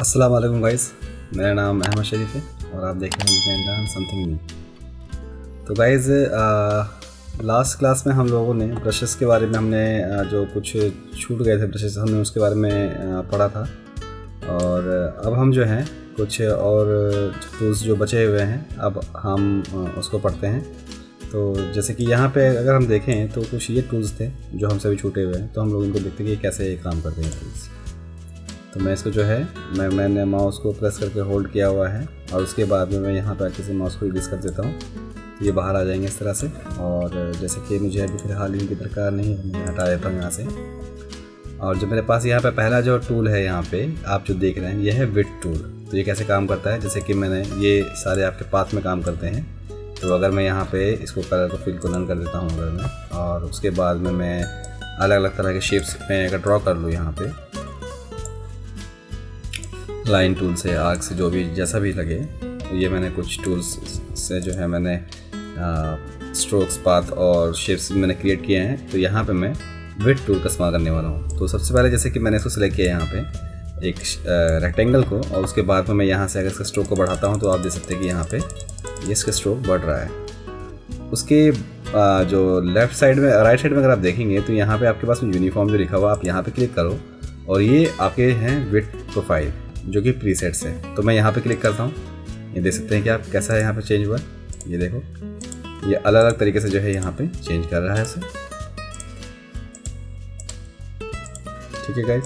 अस्सलाम वालेकुम गाइस, मेरा नाम अहमद शरीफ है और आप देख रहे हैं you can learn something new. तो गाइस, लास्ट क्लास में हम लोगों ने ब्रशेस के बारे में हमने जो कुछ छूट गए थे ब्रशेस हमने उसके बारे में पढ़ा था। और अब हम जो हैं कुछ और टूल्स जो बचे हुए हैं अब हम उसको पढ़ते हैं। तो जैसे कि यहाँ पे अगर हम देखें तो कुछ ये टूल्स थे जो हमसे भी छूटे हुए हैं, तो हम लोग इनको देखते हैं कि कैसे ये काम करते हैं टूल्स। तो मैं इसको जो है मैंने माउस को प्रेस करके होल्ड किया हुआ है और उसके बाद में मैं यहाँ पर किसी माउस को रिलीज़ कर देता हूँ तो ये बाहर आ जाएंगे इस तरह से। और जैसे कि मुझे अभी फ़िलहाल इनकी दरकार नहीं है, मैं हटा देता हूँ यहाँ से। और जो मेरे पास यहाँ पे पहला जो टूल है यहाँ पे आप जो देख रहे हैं ये है विड्थ टूल। तो ये कैसे काम करता है, जैसे कि मैंने ये सारे आपके पाथ में काम करते हैं। तो अगर मैं यहाँ पे इसको कलर को फिल को नन कर देता हूँ अगर मैं, और उसके बाद में मैं अलग अलग तरह के शेप्स में अगर ड्रॉ कर लूँ यहाँ पे लाइन टूल से, आर्क से, जो भी जैसा भी लगे। तो ये मैंने कुछ टूल्स से जो है मैंने स्ट्रोक्स, पाथ और शेप्स मैंने क्रिएट किए हैं। तो यहाँ पे मैं विड्थ टूल का इस्तेमाल करने वाला हूँ। तो सबसे पहले जैसे कि मैंने इसको सेलेक्ट किया यहाँ पे एक रेक्टेंगल को, और उसके बाद में मैं यहाँ से अगर इसके स्ट्रोक को बढ़ाता हूँ तो आप देख सकते हैं कि यहाँ पे ये इसका स्ट्रोक बढ़ रहा है। उसके जो लेफ़्ट साइड में, राइट साइड में अगर आप देखेंगे तो यहाँ पे आपके पास में यूनिफॉर्म जो लिखा हुआ, आप यहाँ पे क्लिक करो और ये आपके हैं विड्थ प्रोफाइल जो कि प्रीसेट्स है। तो मैं यहाँ पे क्लिक करता हूँ, ये देख सकते हैं कि आप कैसा है यहाँ पे चेंज हुआ है। ये देखो, ये अलग अलग तरीके से जो है यहाँ पे चेंज कर रहा है इसे। ठीक है गाइस,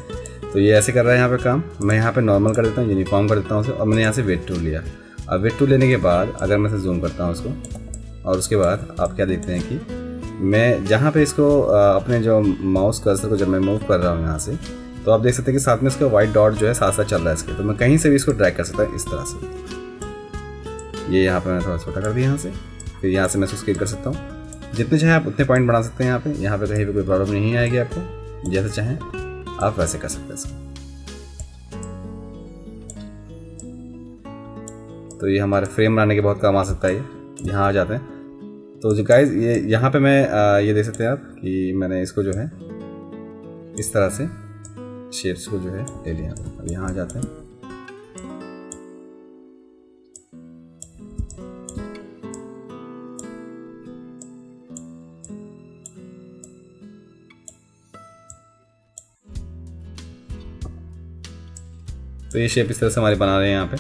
तो ये ऐसे कर रहा है यहाँ पे काम। मैं यहाँ पे नॉर्मल कर देता हूँ, यूनिफॉर्म कर देता हूँ उसे, और मैंने यहाँ से विड्थ टूल लिया। अब विड्थ टूल लेने के बाद अगर मैं इसे जूम करता हूँ उसको, और उसके बाद आप क्या देखते हैं कि मैं जहाँ पे इसको अपने जो माउस कर्सर को जब मैं मूव कर रहा हूँ यहाँ से, तो आप देख सकते हैं कि साथ में इसका वाइट डॉट जो है साथ साथ चल रहा है इसके। तो मैं कहीं से भी इसको ड्रैग कर सकता हूँ इस तरह से। ये यहाँ पे मैं थोड़ा छोटा कर दिया यहाँ से, फिर यहाँ से मैं इसको स्केल कर सकता हूँ। जितने चाहें आप उतने पॉइंट बना सकते हैं यहाँ पे। यहाँ पे कहीं पे कोई प्रॉब्लम नहीं आएगी आपको, जैसे चाहें आप वैसे कर सकते हैं इसको। तो ये हमारे फ्रेम बनाने के बहुत काम आ सकता है। ये यहाँ आ जाते हैं। तो जो गाइस, ये यहाँ पे मैं ये देख सकते हैं आप कि मैंने इसको जो है इस तरह से शेप्स को जो है ले लिया। अब यहाँ आ जाते हैं। तो ये शेप इस तरह से हमारे बना रहे हैं यहाँ पे।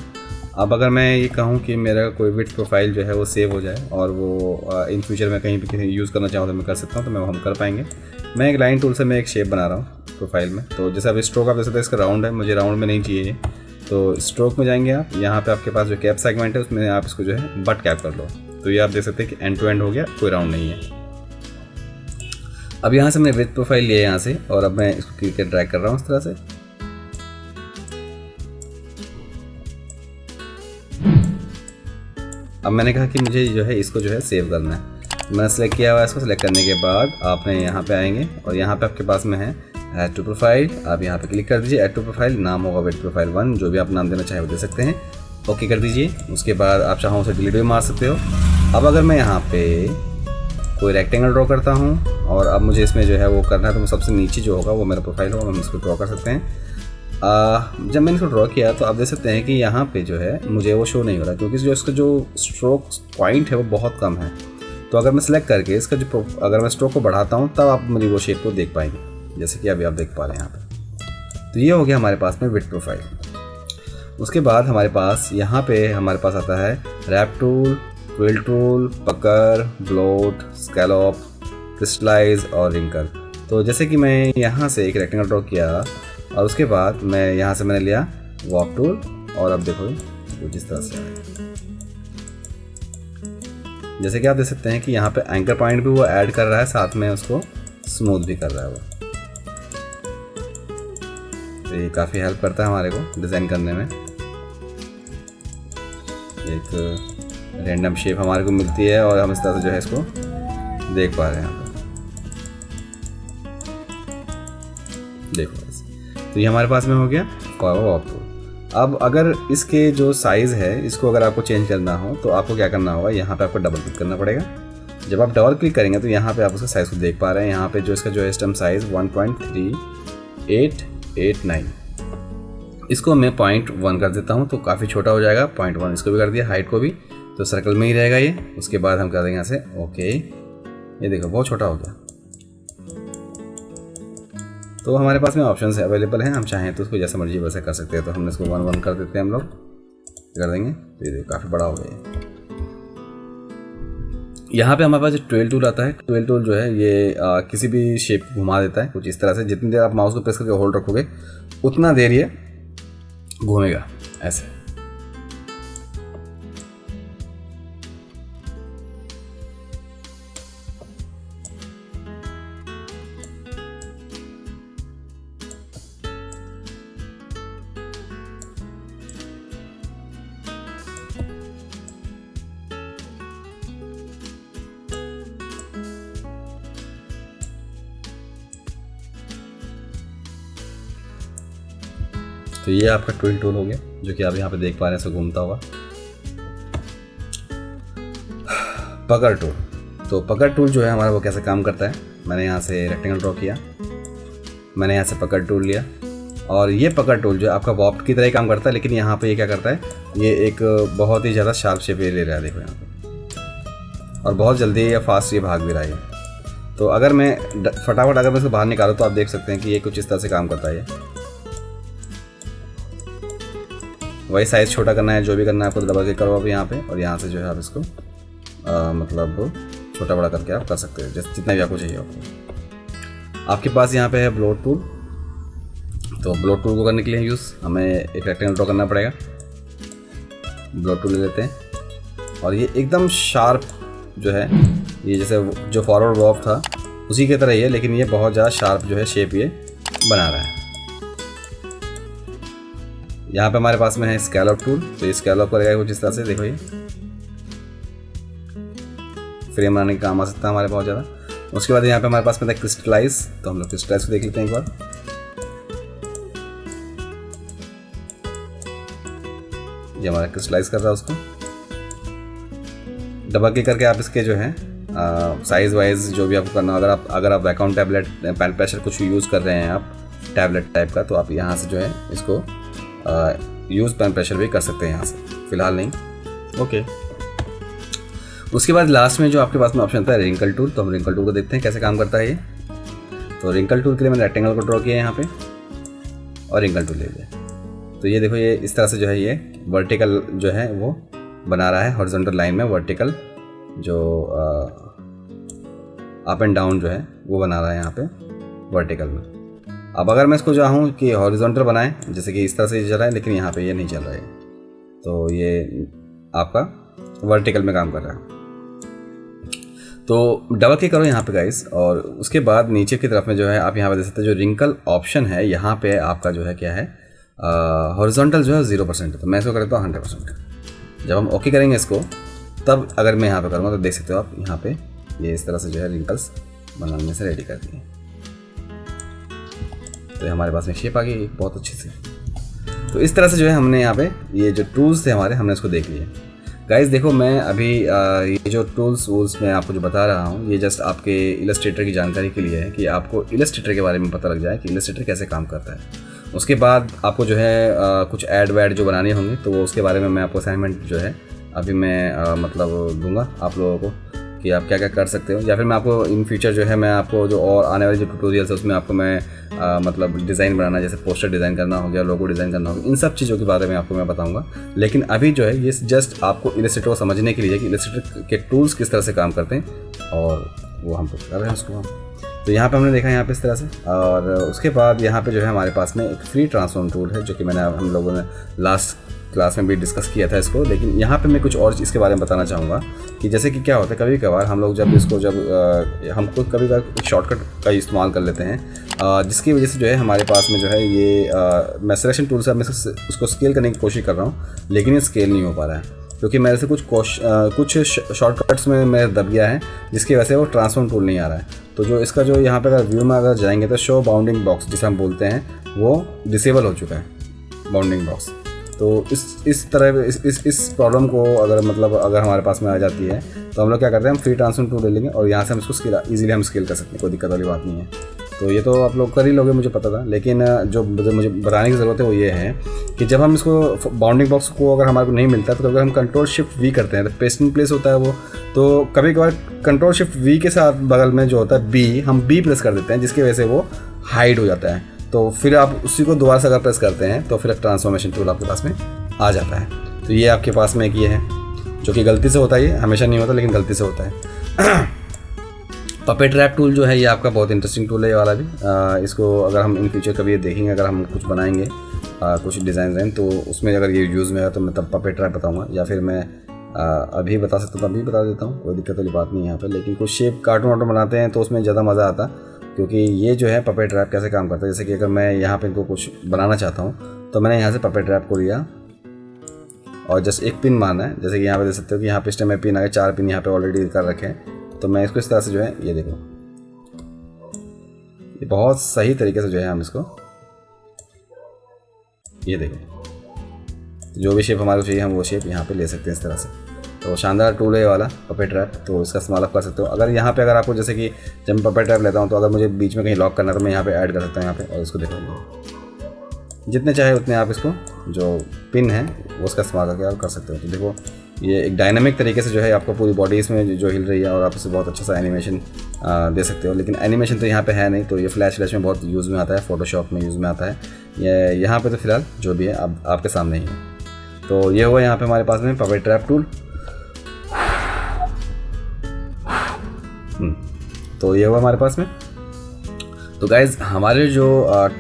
अब अगर मैं ये कहूँ कि मेरा कोई विड्थ प्रोफाइल जो है वो सेव हो जाए और वो इन फ्यूचर में कहीं भी किसी यूज़ करना चाहूँ तो मैं कर सकता हूँ, तो मैं हम कर पाएंगे। मैं एक लाइन टूल से मैं एक शेप बना रहा हूँ प्रोफाइल में। तो जैसे अब स्ट्रोक आप देख सकते हैं, इसका राउंड है, मुझे राउंड में नहीं चाहिए। तो स्ट्रोक में जाएंगे आप, यहाँ पे आपके पास जो कैप सेगमेंट है उसमें आप इसको जो है बट कैप कर लो। तो ये आप देख सकते हैं कि एंड टू एंड हो गया, कोई राउंड नहीं है। अब यहाँ से मैंने विड्थ प्रोफाइल लिया यहाँ से, और अब मैं इसको क्लिक कर ड्रैग कर रहा हूँ इस तरह से। अब मैंने कहा कि मुझे जो है इसको जो है सेव करना है। मैंने सेलेक्ट किया हुआ है। इसको सेलेक्ट करने के बाद आपने यहाँ पे आएंगे और यहाँ पे आपके पास में है ऐड टू प्रोफाइल। आप यहाँ पे क्लिक कर दीजिए, ऐड टू प्रोफाइल, नाम होगा विड्थ प्रोफाइल 1, जो भी आप नाम देना चाहे वो दे सकते हैं। ओके कर दीजिए। उसके बाद आप चाहो उसे डिलीट भी मार सकते हो। अब अगर मैं यहाँ पे कोई रेक्टेंगल ड्रॉ करता हूँ और अब मुझे इसमें जो है वो करना है, तो सबसे नीचे जो होगा वो मेरा प्रोफाइल होगा, हम इसको ड्रॉ कर सकते हैं। जब मैंने इसको ड्रॉ किया तो आप देख सकते हैं कि यहाँ पे जो है मुझे वो शो नहीं हो रहा, क्योंकि जो इसका जो स्ट्रोक पॉइंट है वो बहुत कम है। तो अगर मैं सेलेक्ट करके इसका जो अगर मैं स्ट्रोक को बढ़ाता हूँ तब आप मुझे वो शेप को देख पाएंगे, जैसे कि अभी आप देख पा रहे हैं यहाँ पे। तो ये हो गया हमारे पास में विड्थ प्रोफाइल। उसके बाद हमारे पास यहाँ पे हमारे पास आता है wrap tool, quill tool, pucker, bloat, scallop, crystallize और रिंकल। तो जैसे कि मैं यहाँ से एक रेक्टेंगल ड्रॉ किया और उसके बाद मैं यहाँ से मैंने लिया वॉक टूल, और अब देखो कुछ इस तरह से आया। जैसे कि आप देख सकते हैं कि यहाँ पे एंकर पॉइंट भी वो ऐड कर रहा है, साथ में उसको स्मूथ भी कर रहा है वो। तो ये काफ़ी हेल्प करता है हमारे को डिज़ाइन करने में। एक रैंडम शेप हमारे को मिलती है और हम इस तरह से जो है इसको देख पा रहे हैं यहाँ पे। देखो, तो ये हमारे पास में हो गया वॉक टूल। अब अगर इसके जो साइज़ है इसको अगर आपको चेंज करना हो तो आपको क्या करना होगा, यहाँ पे आपको डबल क्लिक करना पड़ेगा। जब आप डबल क्लिक करेंगे तो यहाँ पे आप उसका साइज़ को देख पा रहे हैं। यहाँ पे जो इसका जो है स्टम साइज़ 1.3889 इसको मैं 0.1 कर देता हूँ तो काफ़ी छोटा हो जाएगा। 0.1 इसको भी कर दिया, हाइट को भी, तो सर्कल में ही रहेगा ये। उसके बाद हम कर देंगे यहाँ से ओके, ये देखो बहुत छोटा हो गया। तो हमारे पास में ऑप्शन अवेलेबल हैं, हम चाहें तो उसको जैसे मर्जी वैसे कर सकते हैं। तो हमने इसको 1 कर देते हैं, हम लोग कर देंगे, तो ये काफ़ी बड़ा हो गया। यहाँ पे हमारे पास जो ट्वेल टूल आता है, ट्वेल टूल जो है ये किसी भी शेप को घुमा देता है कुछ इस तरह से। जितनी देर आप माउस को प्रेस करके होल्ड रखोगे उतना देर ये घूमेगा ऐसे। तो ये आपका ट्विल टूल हो गया, जो कि आप यहाँ पे देख पा रहे हैं, इसको घूमता हुआ। पकड़ टूल, तो पकड़ टूल जो है हमारा वो कैसे काम करता है। मैंने यहाँ से रेक्टेंगल ड्रॉ किया, मैंने यहाँ से पकड़ टूल लिया, और ये पकड़ टूल जो है आपका वॉफ्ट की तरह ही काम करता है, लेकिन यहाँ पे ये क्या करता है, ये एक बहुत ही ज़्यादा शार्प शेप ले रहा है, देखो यहाँ पे, और बहुत जल्दी या फास्ट ये भाग भी रहा है। तो अगर मैं फटाफट अगर मैं इसको बाहर निकालूँ तो आप देख सकते हैं कि ये कुछ इस तरह से काम करता है। ये वही साइज़ छोटा करना है, जो भी करना है आपको दबा के करो आप यहाँ पे, और यहाँ से जो है आप इसको मतलब छोटा बड़ा करके आप कर सकते हो, जैसे जितना भी आपको चाहिए आपको। आपके पास यहाँ पे है ब्लो टूल, तो ब्लो टूल को करने के लिए यूज़ हमें एक रेक्टेंगल ड्रॉ करना पड़ेगा। ब्लो टूल ले लेते हैं, और ये एकदम शार्प जो है, ये जैसे जो फॉरवर्ड वॉफ था उसी की तरह ही है, लेकिन ये बहुत ज़्यादा शार्प जो है शेप ये बना रहा है। यहाँ पे हमारे पास में है स्कैलप टूल, तो ये स्कैलप करेगा कुछ इस तरह से, देखो ये फ्रेम बनाने का काम आ सकता है हमारे बहुत ज़्यादा। उसके बाद यहाँ पे हमारे पास में था क्रिस्टलाइज, तो हम लोग क्रिस्टलाइज को देख लेते हैं एक बार। ये हमारा क्रिस्टलाइज कर रहा है उसको। डबल क्लिक करके आप इसके जो है साइज वाइज जो भी आपको करना, अगर आप वैक्यूम टैबलेट पेन प्रेशर कुछ यूज़ कर रहे हैं आप टैबलेट टाइप का, तो आप यहाँ से जो है इसको यूज़ पेन प्रेशर भी कर सकते हैं यहाँ से, फिलहाल नहीं। ओके, उसके बाद लास्ट में जो आपके पास में ऑप्शन था रिंकल टूल, तो हम रिंकल टूल को देखते हैं कैसे काम करता है ये। तो रिंकल टूल के लिए मैंने रेक्टेंगल को ड्रॉ किया है यहाँ पे, और रिंकल टूल ले लिया। तो ये देखो ये इस तरह से जो है ये वर्टिकल जो है वो बना रहा है, हॉरिजॉन्टल लाइन में वर्टिकल जो अप एंड डाउन जो है वो बना रहा है यहाँ पे वर्टिकल में। अब अगर मैं इसको चाहूँ कि हॉरिजॉन्टल बनाए, जैसे कि इस तरह से चल रहा है, लेकिन यहाँ पे ये नहीं चल रहा है, तो ये आपका वर्टिकल में काम कर रहा है। तो डबल क्लिक करो यहाँ पे गाइस, और उसके बाद नीचे की तरफ में जो है आप यहाँ पे देख सकते हैं जो रिंकल ऑप्शन है, यहाँ पे आपका जो है क्या है हॉरिजॉन्टल जो है 0% है। तो मैं इसको कर देता हूँ 100%। जब हम ओके करेंगे इसको, तब अगर मैं यहाँ पे करूँगा तो देख सकते हो आप यहाँ पे ये इस तरह से जो है रिंकल्स बनाने से रेडी कर दिए। तो हमारे पास में शेप आ गई बहुत अच्छी से। तो इस तरह से जो है हमने यहाँ पे ये जो टूल्स थे हमारे, हमने इसको देख लिए। गाइस देखो, मैं अभी ये जो टूल्स मैं आपको जो बता रहा हूँ, ये जस्ट आपके इलस्ट्रेटर की जानकारी के लिए है, कि आपको इलस्ट्रेटर के बारे में पता लग जाए कि इलस्ट्रेटर कैसे काम करता है। उसके बाद आपको जो है कुछ ऐड वैड जो बनाने होंगे, तो वो उसके बारे में मैं आपको असाइनमेंट जो है अभी मैं मतलब दूंगा आप लोगों को, कि आप क्या क्या कर सकते हो। या फिर मैं आपको इन फ्यूचर जो है मैं आपको जो और आने वाले जो ट्यूटोरियल्स है उसमें आपको मैं मतलब डिज़ाइन बनाना, जैसे पोस्टर डिज़ाइन करना हो गया, लोगो डिज़ाइन करना हो गया, इन सब चीज़ों के बारे में आपको मैं बताऊंगा। लेकिन अभी जो है ये जस्ट आपको इलस्ट्रेटर को समझने के लिए कि इलस्ट्रेटर के टूल्स किस तरह से काम करते हैं, और वो हम तो कर रहे हैं उसको हम। तो यहाँ पे हमने देखा यहाँ पे इस तरह से, और उसके बाद यहाँ पे जो है हमारे पास में एक फ्री ट्रांसफॉर्म टूल है, जो कि हम लोगों ने लास्ट क्लास में भी डिस्कस किया था इसको। लेकिन यहाँ पे मैं कुछ और इसके बारे में बताना चाहूँगा कि जैसे कि क्या होता है, कभी कभार हम लोग जब इसको हमको कभी कभार शॉर्टकट का इस्तेमाल कर लेते हैं, जिसकी वजह से जो है हमारे पास में जो है ये मैं सिलेक्शन टूल से मैं उसको स्केल करने की कोशिश कर रहा हूँ, लेकिन ये स्केल नहीं हो पा रहा है, क्योंकि मेरे से कुछ शॉर्टकट्स में मेरा दब गया है, जिसकी वजह से वो ट्रांसफॉर्म टूल नहीं आ रहा है। तो जो इसका जो यहाँ पे अगर व्यू में अगर जाएंगे तो शो बाउंडिंग बॉक्स जिसे हम बोलते हैं, वो डिसेबल हो चुका है बाउंडिंग बॉक्स। तो इस तरह इस प्रॉब्लम को अगर हमारे पास में आ जाती है, तो हम लोग क्या करते हैं, हम फ्री ट्रांसफॉर्म टूल ले लेंगे और यहाँ से हम इसको ईजिली हम स्केल कर सकते हैं, कोई दिक्कत वाली बात नहीं है। तो ये तो आप लोग कर ही लोगे, मुझे पता था, लेकिन जो मुझे बताने की ज़रूरत है वो ये है कि जब हम इसको बाउंडिंग बॉक्स को अगर हमारे को नहीं मिलता तो अगर हम कंट्रोल शिफ्ट वी करते हैं तो पेस्ट इन प्लेस होता है वो, तो कभी कभार कंट्रोल शिफ्ट वी के साथ बगल में जो होता है बी, हम बी प्रेस कर देते हैं जिसकी वजह से वो हाइड हो जाता है। तो फिर आप उसी को दोबारा से अगर प्रेस करते हैं तो फिर ट्रांसफॉर्मेशन टूल आपके पास में आ जाता है। तो ये आपके पास में एक ये है जो कि गलती से होता है, ये हमेशा नहीं होता लेकिन गलती से होता है। पपेट रैप टूल जो है ये आपका बहुत इंटरेस्टिंग टूल है, ये वाला भी। इसको अगर हम इन फ्यूचर कभी देखेंगे, अगर हम कुछ बनाएंगे कुछ डिज़ाइन तो उसमें अगर ये यूज़ में आएगा तो मैं तब पपेट रैप बताऊँगा, या फिर मैं अभी बता सकता हूँ तो अभी बता देता हूँ, कोई दिक्कत वाली बात नहीं है यहाँ पर। लेकिन कुछ शेप कार्टून वार्टून बनाते हैं तो उसमें ज़्यादा मज़ा आता, क्योंकि ये जो है पपेट रैप कैसे काम करता है, जैसे कि अगर मैं यहाँ पर इनको कुछ बनाना चाहता हूँ तो मैंने यहाँ से पपेट रैप को लिया और जस्ट एक पिन मारना है, जैसे कि यहाँ पे देख सकते हो कि यहाँ पे स्टेम में पिन आ गए, 4 पिन यहाँ पे ऑलरेडी कर रखे हैं। तो मैं इसको इस तरह से जो है ये देखो, ये बहुत सही तरीके से जो है हम इसको ये देखो जो भी शेप हमारे को चाहिए हम वो शेप यहाँ पे ले सकते हैं इस तरह से। तो शानदार टूल है ये वाला पपेट रैप, तो इसका इस्तेमाल आप कर सकते हो। अगर यहाँ पे अगर आपको जैसे कि जब मैं पपेट रैप लेता हूँ तो अगर मुझे बीच में कहीं लॉक करना है तो मैं यहाँ पे ऐड कर सकता हूँ यहाँ पे, और इसको देखो जितने चाहे उतने आप इसको जो पिन है वो उसका इस्तेमाल करके आप कर सकते हो। तो देखो ये एक डायनामिक तरीके से जो है आपको पूरी बॉडी इसमें जो हिल रही है और आप इसे बहुत अच्छा सा एनिमेशन दे सकते हो। लेकिन एनिमेशन तो यहाँ पे है नहीं, तो ये फ्लैश में बहुत यूज़ में आता है, फोटोशॉप में यूज़ में आता है। ये यहाँ पे तो फिलहाल जो भी है आपके सामने ही है। तो ये हुआ यहाँ पे हमारे पास में पपेट रैप टूल। तो ये हुआ हमारे पास में। तो गाइज़ हमारे जो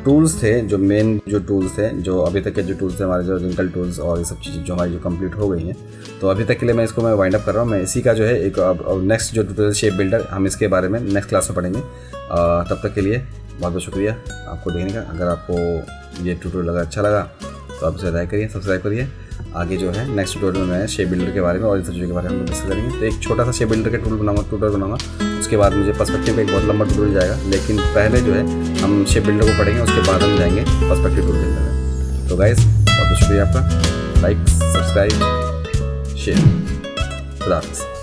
टूल्स थे, जो मेन जो टूल्स थे, जो अभी तक के जो टूल्स थे हमारे, जो रिंकल टूल्स और ये सब चीज़ें जो हमारी जो कंप्लीट हो गई हैं, तो अभी तक के लिए मैं इसको वाइंड अप कर रहा हूँ। मैं इसी का जो है एक नेक्स्ट जो ट्यूटोरियल शेप बिल्डर, हम इसके बारे में नेक्स्ट क्लास में पढ़ेंगे। तब तक के लिए बहुत बहुत शुक्रिया आपको देखने का। अगर आपको ये ट्यूटोरियल अगर अच्छा लगा तो आप इसे लाइक करिए, सब्सक्राइब करिए। आगे जो है नेक्स्ट ट्यूटोरियल में शेप बिल्डर के बारे में और इन सब चीज़ों के बारे में डिस्कस करेंगे। तो एक छोटा सा शेप बिल्डर का ट्यूटोरियल बनाऊंगा, उसके बाद मुझे पर्सपेक्टिव का एक बहुत लंबा ट्यूटोरियल जाएगा। लेकिन पहले जो है हम शेप बिल्डर को पढ़ेंगे, उसके बाद हम जाएंगे पर्सपेक्टिव ट्यूटोरियल में। तो गाइस बहुत बहुत शुक्रिया आपका, लाइक सब्सक्राइब शेयर, खुदा हाफिज़।